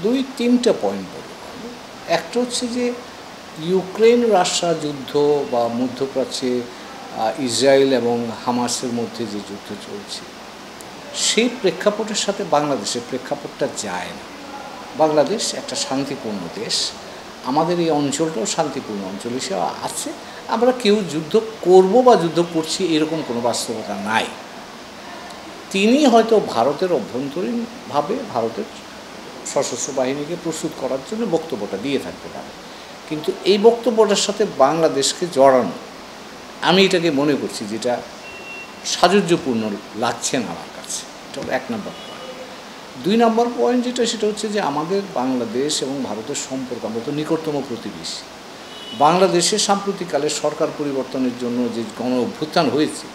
2-3টা point বলব। একটা হচ্ছে যে ইউক্রেন রাশিয়া যুদ্ধ বা মধ্যপ্রাচ্যে ইসরায়েল এবং হামাসের মধ্যে যে যুদ্ধ চলছে, সেই প্রেক্ষাপটের সাথে বাংলাদেশের প্রেক্ষাপটটা যায় না। বাংলাদেশ একটা শান্তিপূর্ণ দেশ, আমাদের এই অঞ্চলটাও শান্তিপূর্ণ অঞ্চল হিসেবে আছে। আমরা কেউ যুদ্ধ করব বা যুদ্ধ করছি এরকম কোনো বাস্তবতা নাই। তিনি হয়তো ভারতের অভ্যন্তরীণভাবে ভারতের সশস্ত্র বাহিনীকে প্রস্তুত করার জন্য বক্তব্যটা দিয়ে থাকতে পারে, কিন্তু এই বক্তব্যটার সাথে বাংলাদেশকে জড়ানো আমি এটাকে মনে করছি যেটা সাযুজ্যপূর্ণ লাগছে না আমার কাছে। এটা হলো 1 নম্বর পয়েন্ট। 2 নম্বর পয়েন্ট যেটা, সেটা হচ্ছে যে আমাদের বাংলাদেশ এবং ভারতের সম্পর্ক, আমরা তো নিকটতম প্রতিবেশী। বাংলাদেশের সাম্প্রতিককালে সরকার পরিবর্তনের জন্য যে গণ অভ্যুত্থান হয়েছে,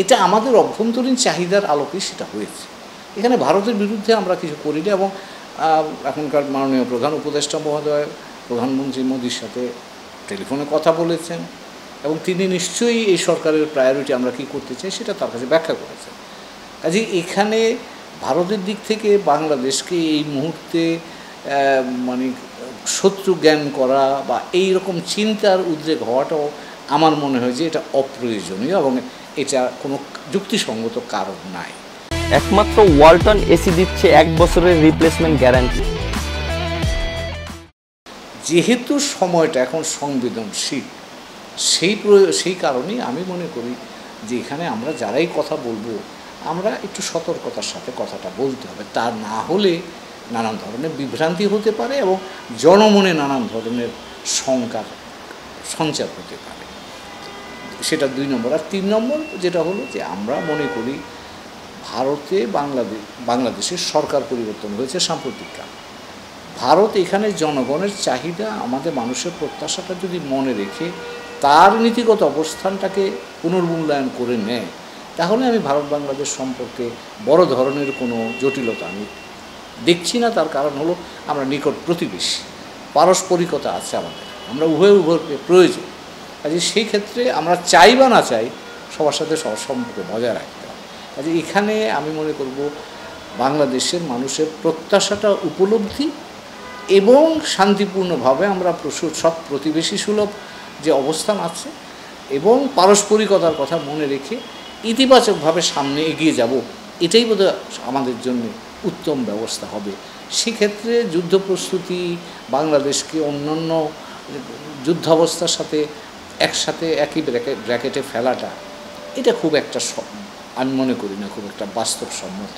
এটা আমাদের অভ্যন্তরীণ চাহিদার আলোকে সেটা হয়েছে। এখানে ভারতের বিরুদ্ধে আমরা কিছু করি না। এবং এখনকার মাননীয় প্রধান উপদেষ্টা মহোদয় প্রধানমন্ত্রী মোদির সাথে টেলিফোনে কথা বলেছেন এবং তিনি নিশ্চয়ই এই সরকারের প্রায়োরিটি আমরা কী করতে চাই সেটা তার কাছে ব্যাখ্যা করেছেন। কাজে এখানে ভারতের দিক থেকে বাংলাদেশকে এই মুহূর্তে মানে শত্রু জ্ঞান করা বা এই রকম চিন্তার উদ্রেক হওয়াটাও আমার মনে হয় যে এটা অপ্রয়োজনীয় এবং এটা কোনো যুক্তিসঙ্গত কারণ নাই। একমাত্র ওয়ালটন এসি দিচ্ছে 1 বছরের রিপ্লেসমেন্ট গ্যারান্টি। যেহেতু সময়টা এখন সংবেদনশীল, সেই কারণেই আমি মনে করি যে এখানে আমরা যারাই কথা বলবো আমরা একটু সতর্কতার সাথে কথাটা বলতে হবে। তা না হলে নানান ধরনের বিভ্রান্তি হতে পারে এবং জনমনে নানান ধরনের শঙ্কার সঞ্চার হতে পারে। সেটা 2 নম্বর। আর 3 নম্বর যেটা হলো যে আমরা মনে করি ভারতে বাংলাদেশের সরকার পরিবর্তন হয়েছে সাম্প্রতিককাল। ভারত এখানে জনগণের চাহিদা, আমাদের মানুষের প্রত্যাশাটা যদি মনে রেখে তার নীতিগত অবস্থানটাকে পুনর্মূল্যায়ন করে নেয়, তাহলে আমি ভারত বাংলাদেশ সম্পর্কে বড় ধরনের কোনো জটিলতা আমি দেখছি না। তার কারণ হলো আমরা নিকট প্রতিবেশী, পারস্পরিকতা আছে আমাদের, আমরা উভয়কে প্রয়োজন। কাজে সেই ক্ষেত্রে আমরা চাই বা না চাই সবার সাথে সবার সম্পর্ক বজায় রাখতে হবে। কাজে এখানে আমি মনে করব বাংলাদেশের মানুষের প্রত্যাশাটা উপলব্ধি এবং শান্তিপূর্ণভাবে আমরা সব প্রতিবেশী সুলভ যে অবস্থান আছে এবং পারস্পরিকতার কথা মনে রেখে ইতিবাচকভাবে সামনে এগিয়ে যাব, এটাই বোধহয় আমাদের জন্য উত্তম ব্যবস্থা হবে। সেক্ষেত্রে যুদ্ধ প্রস্তুতি, বাংলাদেশকে অন্যান্য যুদ্ধাবস্থার সাথে একসাথে একই ব্র্যাকেটে ফেলাটা, এটা খুব একটা আমি মনে করি না খুব একটা বাস্তবসম্মত।